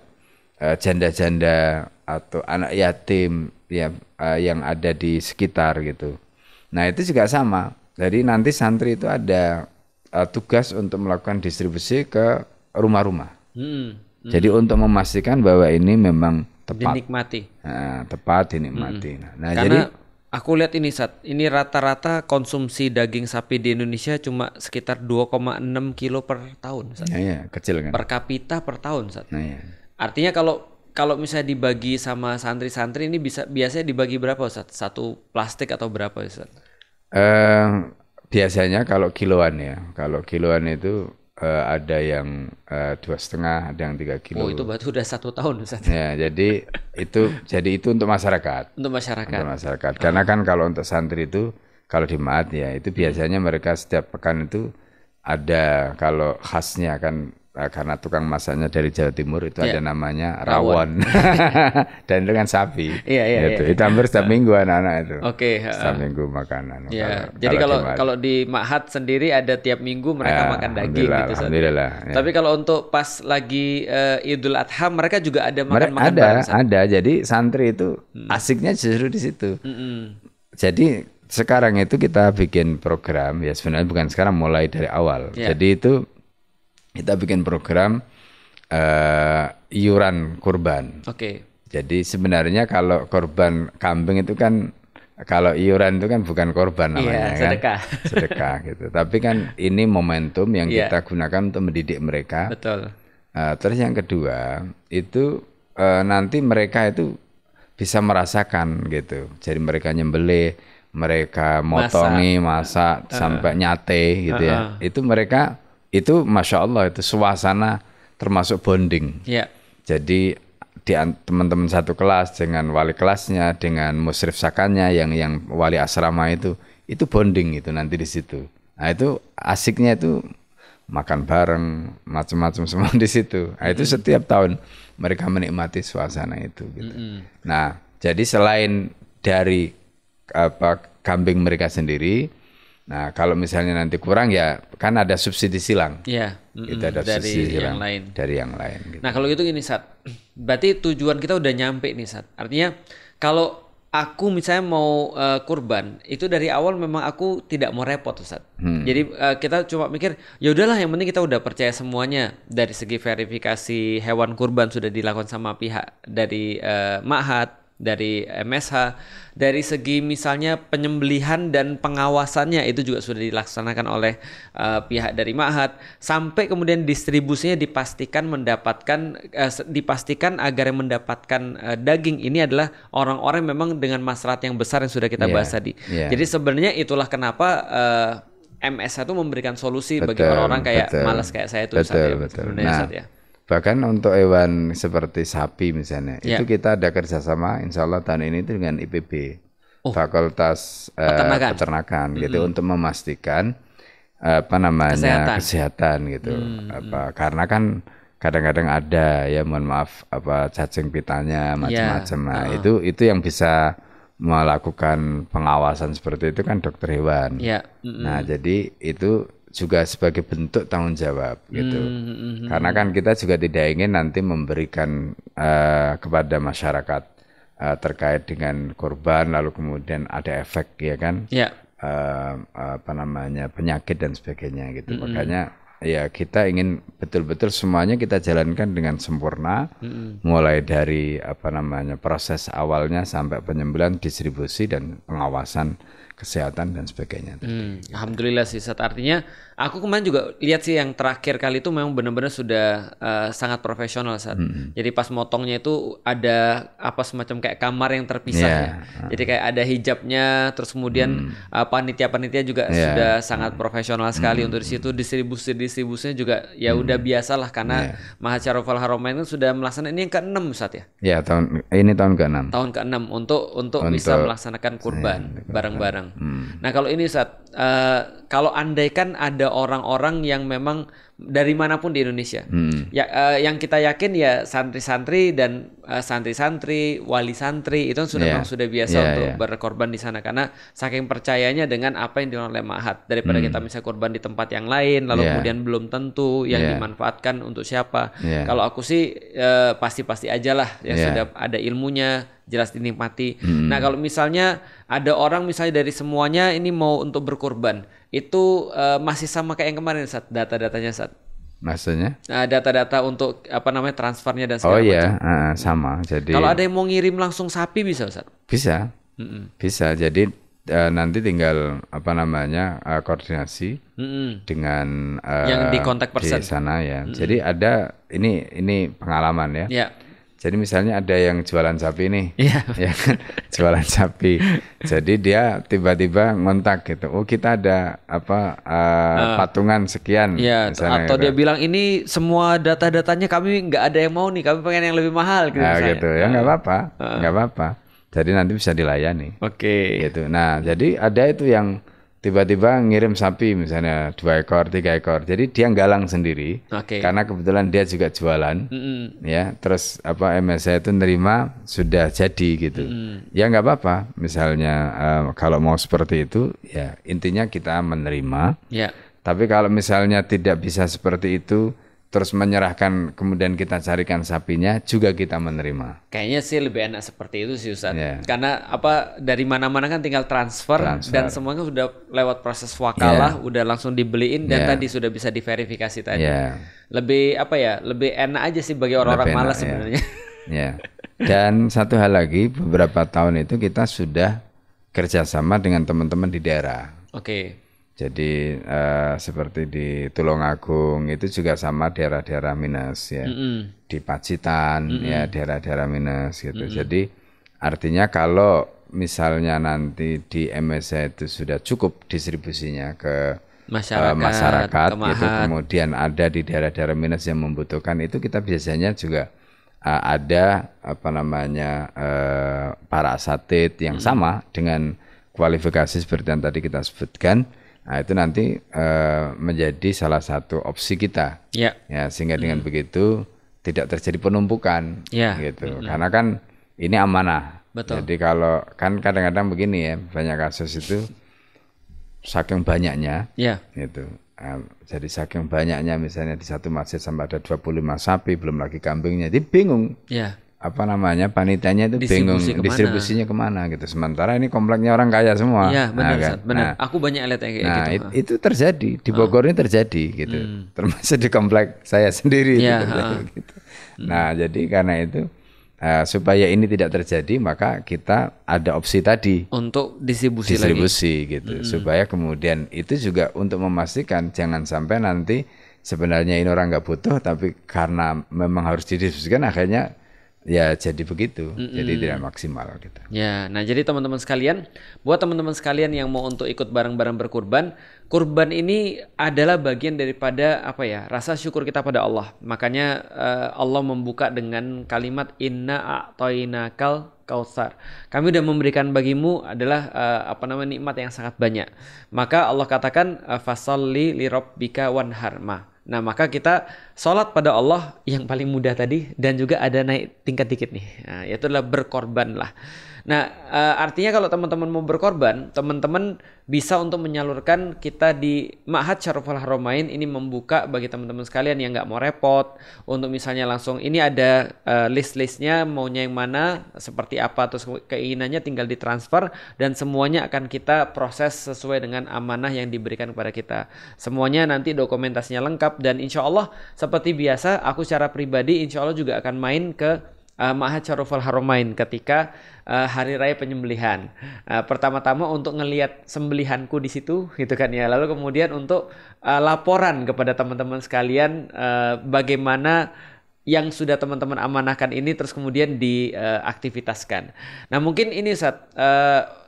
janda-janda atau anak yatim ya yang ada di sekitar gitu. Nah itu juga sama. Jadi nanti santri itu ada tugas untuk melakukan distribusi ke rumah-rumah. Jadi untuk memastikan bahwa ini memang tepat. Dinikmati. Tepat dinikmati. Nah, karena aku lihat ini ini rata-rata konsumsi daging sapi di Indonesia cuma sekitar 2,6 kilo per tahun. Ya, kecil kan. Per kapita per tahun. Nah, ya. Artinya kalau misalnya dibagi sama santri-santri ini biasanya dibagi berapa Ustaz? Satu plastik atau berapa Ustaz? Biasanya kalau kiloan ya, kalau kiloan itu ada yang 2,5, ada yang 3 kilo. Oh itu berarti udah 1 tahun Ustaz. Ya, jadi itu untuk masyarakat. Untuk masyarakat. Untuk masyarakat. Karena kan kalau untuk santri itu kalau di Ma'had ya itu biasanya mereka setiap pekan itu ada kalau khasnya kan karena tukang masaknya dari Jawa Timur itu ada namanya rawon. Dan itu kan sapi. Iya. Itu hampir setiap minggu anak-anak itu. Oke. Setiap minggu makanan. Ya. Jadi kalau di Ma'had sendiri ada tiap minggu mereka makan daging gitu. Alhamdulillah. Ya. Tapi kalau untuk pas lagi Idul Adha mereka juga ada makan bareng. Ada. Jadi santri itu asiknya justru di situ. Jadi sekarang itu kita bikin program ya sebenarnya bukan sekarang mulai dari awal. Jadi itu kita bikin program iuran kurban. Oke. Jadi sebenarnya kalau kurban kambing itu kan kalau iuran itu kan bukan kurban namanya sedekah. Kan. Sedekah gitu. Tapi kan ini momentum yang kita gunakan untuk mendidik mereka. Betul. Terus yang kedua itu nanti mereka itu bisa merasakan gitu. Jadi mereka nyembelih, mereka motongi, masak sampai nyate gitu ya. Itu mereka itu Masya Allah itu suasana termasuk bonding. Jadi teman-teman satu kelas dengan wali kelasnya, dengan musyrif sakannya yang wali asrama itu bonding itu nanti di situ. Nah itu asiknya itu makan bareng, macam-macam semua di situ. Nah itu setiap tahun mereka menikmati suasana itu. Gitu. Nah jadi selain dari kambing mereka sendiri. Nah, kalau misalnya nanti kurang ya kan ada subsidi silang. Iya. Itu ada dari subsidi silang yang lain. Dari yang lain. Gitu. Nah, kalau gitu gini Sat. Berarti tujuan kita udah nyampe nih Sat. Artinya kalau aku misalnya mau kurban, itu dari awal memang aku tidak mau repot Ustaz. Jadi kita cuma mikir, ya udahlah yang penting kita udah percaya semuanya dari segi verifikasi hewan kurban sudah dilakukan sama pihak dari Ma'had, dari MSH, dari segi misalnya penyembelihan dan pengawasannya itu juga sudah dilaksanakan oleh pihak dari Ma'had, sampai kemudian distribusinya dipastikan dipastikan agar yang mendapatkan daging ini adalah orang-orang memang dengan maslahat yang besar yang sudah kita bahas tadi. Jadi sebenarnya itulah kenapa MSH itu memberikan solusi bagi orang-orang kayak malas kayak saya itu Nah, bahkan untuk hewan seperti sapi misalnya, itu kita ada kerjasama insya Allah tahun ini itu dengan IPB, Fakultas Peternakan gitu, untuk memastikan kesehatan gitu. Karena kan kadang-kadang ada ya mohon maaf cacing pitanya macam-macam. Nah, itu yang bisa melakukan pengawasan seperti itu kan dokter hewan. Nah, jadi itu juga sebagai bentuk tanggung jawab gitu. Karena kan kita juga tidak ingin nanti memberikan kepada masyarakat terkait dengan korban lalu kemudian ada efek ya kan. Penyakit dan sebagainya gitu. Makanya ya kita ingin betul-betul semuanya kita jalankan dengan sempurna, mulai dari proses awalnya sampai penyembelihan, distribusi dan pengawasan kesehatan dan sebagainya. Alhamdulillah sih Ustaz. Artinya aku kemarin juga lihat sih yang terakhir kali itu memang benar-benar sudah sangat profesional Ustaz. Jadi pas motongnya itu ada apa semacam kayak kamar yang terpisah ya. Jadi kayak ada hijabnya, terus kemudian panitia-panitia juga sudah sangat profesional sekali untuk di situ. Distribusinya juga ya udah biasa lah karena Mahat Syarofal Haramain itu sudah melaksanakan ini yang ke-6 Ustaz ya. Ya, ini tahun ke-6. Tahun ke-6 untuk bisa melaksanakan kurban bareng-bareng. Nah kalau ini Ustaz, kalau andaikan ada orang-orang yang memang dari manapun di Indonesia, yang kita yakin ya santri-santri dan santri-santri, wali santri itu sudah memang sudah biasa untuk berkorban di sana karena saking percayanya dengan apa yang dilakukan oleh Mahat daripada kita misalnya korban di tempat yang lain lalu kemudian belum tentu yang dimanfaatkan untuk siapa. Kalau aku sih pasti-pasti aja lah yang sudah ada ilmunya jelas dinikmati. Nah kalau misalnya ada orang misalnya dari semuanya ini mau untuk berkorban, itu masih sama kayak yang kemarin Sat, data-datanya Sat. Maksudnya? Data-data untuk apa namanya transfernya dan segala macam. Sama. Jadi kalau ada yang mau ngirim langsung sapi bisa Sat? Bisa. Bisa. Jadi nanti tinggal apa namanya koordinasi dengan yang di kontak person di sana ya. Jadi ada ini pengalaman ya. Ya. Jadi misalnya ada yang jualan sapi nih, ya kan? Jualan sapi. Jadi dia tiba-tiba ngontak gitu. Oh kita ada apa patungan sekian. Ya. Atau gitu. dia bilang ini semua data-datanya kami nggak ada yang mau nih, kami pengen yang lebih mahal. Gitu, gitu ya nggak apa-apa, nggak apa-apa. Jadi nanti bisa dilayani. Oke. Gitu. Nah jadi ada itu yang tiba-tiba ngirim sapi misalnya 2 ekor, 3 ekor. Jadi dia galang sendiri. Karena kebetulan dia juga jualan. Ya, terus apa MSI itu nerima sudah jadi gitu. Ya nggak apa-apa. Misalnya kalau mau seperti itu ya intinya kita menerima. Tapi kalau misalnya tidak bisa seperti itu terus menyerahkan kemudian kita carikan sapinya juga kita menerima. Kayaknya sih lebih enak seperti itu sih Ustaz. Karena apa dari mana-mana kan tinggal transfer. Dan semuanya sudah lewat proses wakalah, udah langsung dibeliin dan tadi sudah bisa diverifikasi tadi. Lebih apa ya? Lebih enak aja sih bagi orang-orang malas sebenarnya. Dan satu hal lagi, beberapa tahun itu kita sudah kerjasama dengan teman-teman di daerah. Jadi seperti di Tulungagung itu juga sama daerah-daerah minus ya, di Pacitan ya daerah-daerah minus gitu. Jadi artinya kalau misalnya nanti di MSI itu sudah cukup distribusinya ke masyarakat gitu, kemudian ada di daerah-daerah minus yang membutuhkan itu kita biasanya juga ada apa namanya para asatid yang sama dengan kualifikasi seperti yang tadi kita sebutkan. Nah itu nanti menjadi salah satu opsi kita, ya sehingga dengan begitu tidak terjadi penumpukan, gitu. Karena kan ini amanah. Jadi kalau kan kadang-kadang begini ya, banyak kasus itu saking banyaknya, gitu. Jadi saking banyaknya misalnya di satu masjid sampai ada 25 sapi, belum lagi kambingnya, jadi bingung. Apa namanya panitianya itu bingung distribusinya kemana gitu. Sementara ini kompleknya orang kaya semua. Iya benar, benar. Aku banyak lihat kayak gitu. Itu terjadi di Bogor ini terjadi gitu. Termasuk di komplek saya sendiri. Gitu. Nah jadi karena itu supaya ini tidak terjadi maka kita ada opsi tadi untuk distribusi gitu. Supaya kemudian itu juga untuk memastikan jangan sampai nanti sebenarnya ini orang nggak butuh tapi karena memang harus didistribusikan akhirnya ya jadi begitu, jadi tidak maksimal gitu. Nah jadi teman-teman sekalian, buat teman-teman sekalian yang mau untuk ikut bareng-bareng berkurban, kurban ini adalah bagian daripada apa ya, rasa syukur kita pada Allah. Makanya Allah membuka dengan kalimat Inna a'toinakal kautsar. Kami sudah memberikan bagimu adalah apa namanya nikmat yang sangat banyak. Maka Allah katakan fasalli li rabbika wanhar. Nah maka kita sholat pada Allah yang paling mudah tadi dan juga ada naik tingkat dikit nih, yaitu adalah berkorban lah. Nah artinya kalau teman-teman mau berkorban, teman-teman bisa untuk menyalurkan kita di Ma'had Syarofal Haramain ini membuka bagi teman-teman sekalian yang nggak mau repot untuk misalnya langsung ini ada list-listnya maunya yang mana seperti apa terus keinginannya tinggal ditransfer dan semuanya akan kita proses sesuai dengan amanah yang diberikan kepada kita. Semuanya nanti dokumentasinya lengkap dan insya Allah seperti biasa aku secara pribadi insya Allah juga akan main ke Ma'had Syaraful Haramain ketika hari raya penyembelihan. Pertama-tama untuk ngelihat sembelihanku di situ gitu kan ya. Lalu kemudian untuk laporan kepada teman-teman sekalian bagaimana yang sudah teman-teman amanahkan ini terus kemudian diaktivitaskan. Nah, mungkin ini Ustaz,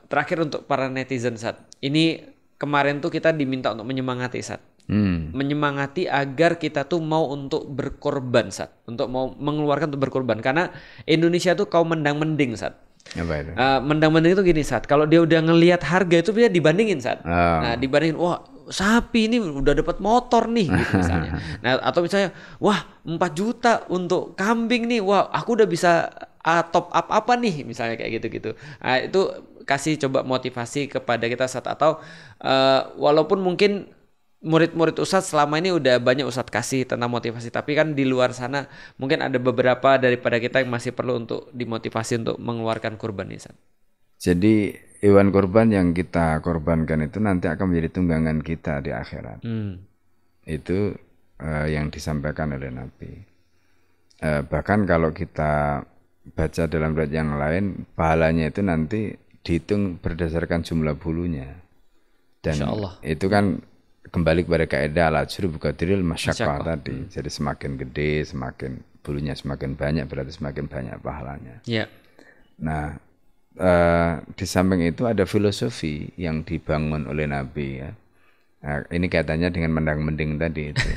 terakhir untuk para netizen Ustaz. Ini kemarin tuh kita diminta untuk menyemangati Ustaz. Menyemangati agar kita tuh mau untuk berkorban Ustaz, untuk mau mengeluarkan untuk berkorban, karena Indonesia tuh kaum mendang-mending Ustaz. Apa itu? Mendang-mending itu gini Ustaz, kalau dia udah ngelihat harga itu dia dibandingin Ustaz. Nah, dibandingin, wah sapi ini udah dapat motor nih gitu misalnya. Nah, atau misalnya wah 4 juta untuk kambing nih, wah aku udah bisa top up apa nih misalnya kayak gitu-gitu. Nah, itu kasih coba motivasi kepada kita Ustaz, atau walaupun mungkin murid-murid Ustadz selama ini udah banyak Ustadz kasih tentang motivasi, tapi kan di luar sana mungkin ada beberapa daripada kita yang masih perlu untuk dimotivasi untuk mengeluarkan kurban nih Ustadz. Jadi hewan kurban yang kita korbankan itu nanti akan menjadi tunggangan kita di akhirat. Itu yang disampaikan oleh Nabi. Bahkan kalau kita baca dalam riwayat yang lain, pahalanya itu nanti dihitung berdasarkan jumlah bulunya. Dan itu kan kembali kepada kaidah al-ajru biqadril masyaqqah tadi. Jadi semakin gede, semakin bulunya semakin banyak, berarti semakin banyak pahalanya. Nah, di samping itu ada filosofi yang dibangun oleh Nabi ya. Nah, ini kaitannya dengan mendang-mending tadi itu.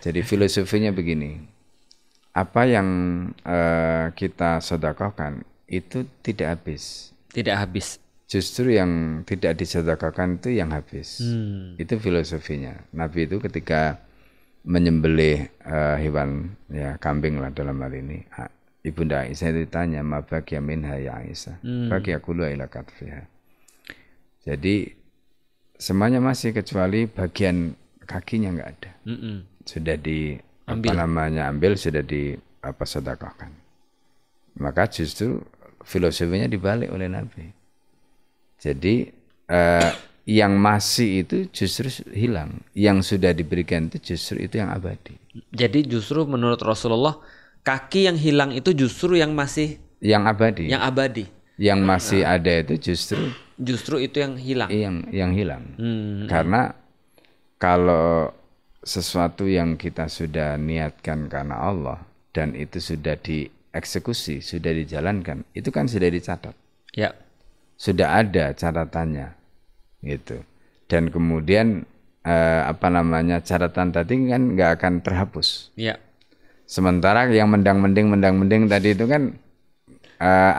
Jadi filosofinya begini, apa yang kita sedekahkan itu tidak habis. Tidak habis. Justru yang tidak disedekahkan itu yang habis. Itu filosofinya. Nabi itu ketika menyembelih hewan ya kambing lah dalam hal ini, Ibunda Aisyah ditanya, ma baqiya minha ya Aisyah, baqiya kullu ila katfiha. Jadi semuanya masih kecuali bagian kakinya enggak ada. Sudah ambil, sudah sedekahkan. Maka justru filosofinya dibalik oleh Nabi. Jadi yang masih itu justru hilang, yang sudah diberikan itu justru itu yang abadi. Jadi justru menurut Rasulullah kaki yang hilang itu justru yang masih yang abadi. Yang abadi. Yang masih ada itu justru itu yang hilang. Yang hilang. Karena kalau sesuatu yang kita sudah niatkan karena Allah dan itu sudah dieksekusi, sudah dijalankan, itu kan sudah dicatat. Ya. Sudah ada catatannya. Gitu. Dan kemudian catatan tadi kan nggak akan terhapus. Ya. Sementara yang mendang-mending tadi itu kan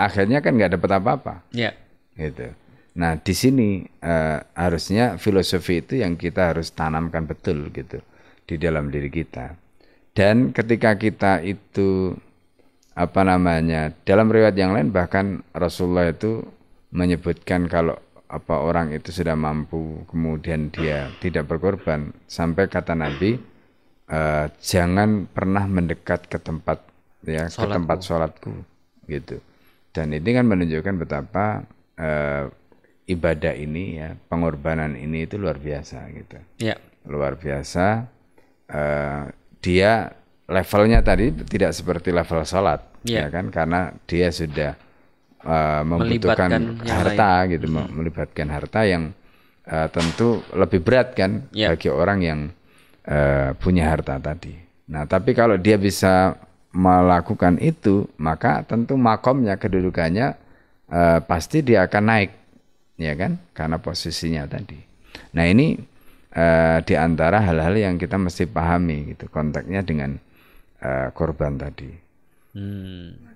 akhirnya kan nggak dapat apa-apa. Ya. Gitu. Nah di sini harusnya filosofi itu yang kita harus tanamkan betul gitu di dalam diri kita. Dan ketika kita itu dalam riwayat yang lain bahkan Rasulullah itu menyebutkan kalau orang itu sudah mampu kemudian dia tidak berkorban, sampai kata Nabi, jangan pernah mendekat ke tempat sholatku gitu. Dan ini kan menunjukkan betapa ibadah ini ya, pengorbanan ini itu luar biasa gitu. Ya. Luar biasa. Dia levelnya tadi tidak seperti level sholat ya kan, karena dia sudah membutuhkan harta gitu, melibatkan harta yang tentu lebih berat kan bagi orang yang punya harta tadi. Nah, tapi kalau dia bisa melakukan itu, maka tentu makomnya, kedudukannya pasti dia akan naik, ya kan? Karena posisinya tadi. Nah, ini di antara hal-hal yang kita mesti pahami gitu, konteksnya dengan korban tadi.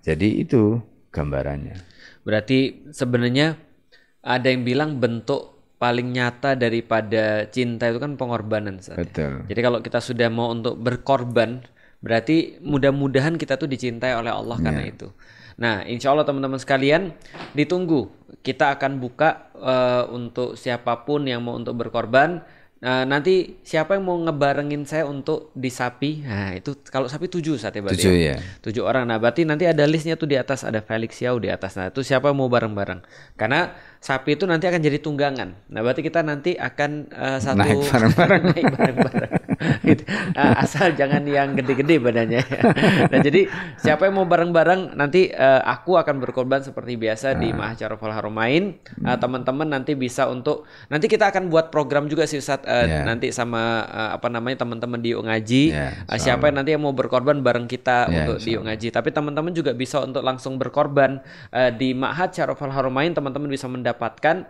Jadi itu gambarannya. Berarti sebenarnya ada yang bilang bentuk paling nyata daripada cinta itu kan pengorbanan. Betul. Jadi kalau kita sudah mau untuk berkorban, berarti mudah-mudahan kita tuh dicintai oleh Allah karena itu. Nah, insya Allah teman-teman sekalian, ditunggu. Kita akan buka untuk siapapun yang mau untuk berkorban. Nanti siapa yang mau ngebarengin saya untuk di sapi? Nah itu kalau sapi 7 saat ya berarti 7 ya. 7 orang. Nah berarti nanti ada listnya tuh di atas, ada Felix Yao di atas. Nah itu siapa yang mau bareng-bareng? Karena sapi itu nanti akan jadi tunggangan. Nah berarti kita nanti akan naik bareng-bareng. Gitu. Asal jangan yang gede-gede badannya. Nah, jadi siapa yang mau bareng-bareng nanti aku akan berkorban seperti biasa di Ma'had Syaraful Haramain. Teman-teman nanti bisa untuk nanti kita akan buat program juga sih Ustaz nanti sama apa namanya teman-teman di Ngaji. Siapa yang nanti yang mau berkorban bareng kita untuk di Ngaji. Tapi teman-teman juga bisa untuk langsung berkorban di Ma'had Syaraful Haramain. Teman-teman bisa mendapatkan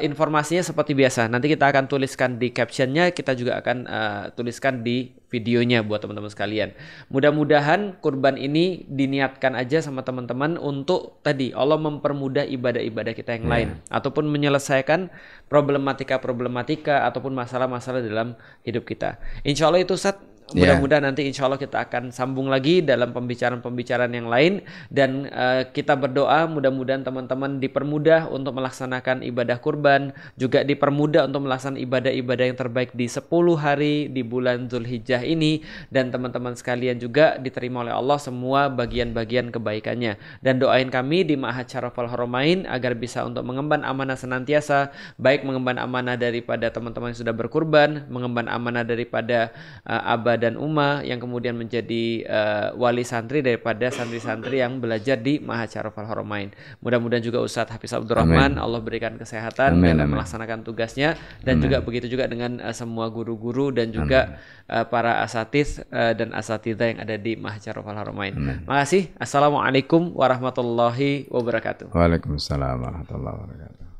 informasinya seperti biasa. Nanti kita akan tuliskan di captionnya, kita juga akan tuliskan di videonya buat teman-teman sekalian. Mudah-mudahan kurban ini diniatkan aja sama teman-teman untuk tadi Allah mempermudah ibadah-ibadah kita yang lain ataupun menyelesaikan problematika-problematika ataupun masalah-masalah dalam hidup kita. Insya Allah itu Ustaz. Mudah-mudahan nanti insya Allah kita akan sambung lagi dalam pembicaraan-pembicaraan yang lain dan kita berdoa mudah-mudahan teman-teman dipermudah untuk melaksanakan ibadah kurban, juga dipermudah untuk melaksanakan ibadah-ibadah yang terbaik di 10 hari di bulan Dzulhijjah ini, dan teman-teman sekalian juga diterima oleh Allah semua bagian-bagian kebaikannya. Dan doain kami di Ma'had Syaraful Haramain agar bisa untuk mengemban amanah senantiasa, baik mengemban amanah daripada teman-teman yang sudah berkurban, mengemban amanah daripada abah dan Umma yang kemudian menjadi wali santri daripada santri-santri yang belajar di Ma'had Syaraful Haramain. Mudah-mudahan juga Ustadz Hafiz Abdurrahman Allah berikan kesehatan dalam melaksanakan tugasnya, dan juga begitu juga dengan semua guru-guru dan juga para asatiz dan asatidzah yang ada di Ma'had Syaraful Haramain. Makasih. Assalamualaikum warahmatullahi wabarakatuh. Waalaikumsalam warahmatullahi wabarakatuh.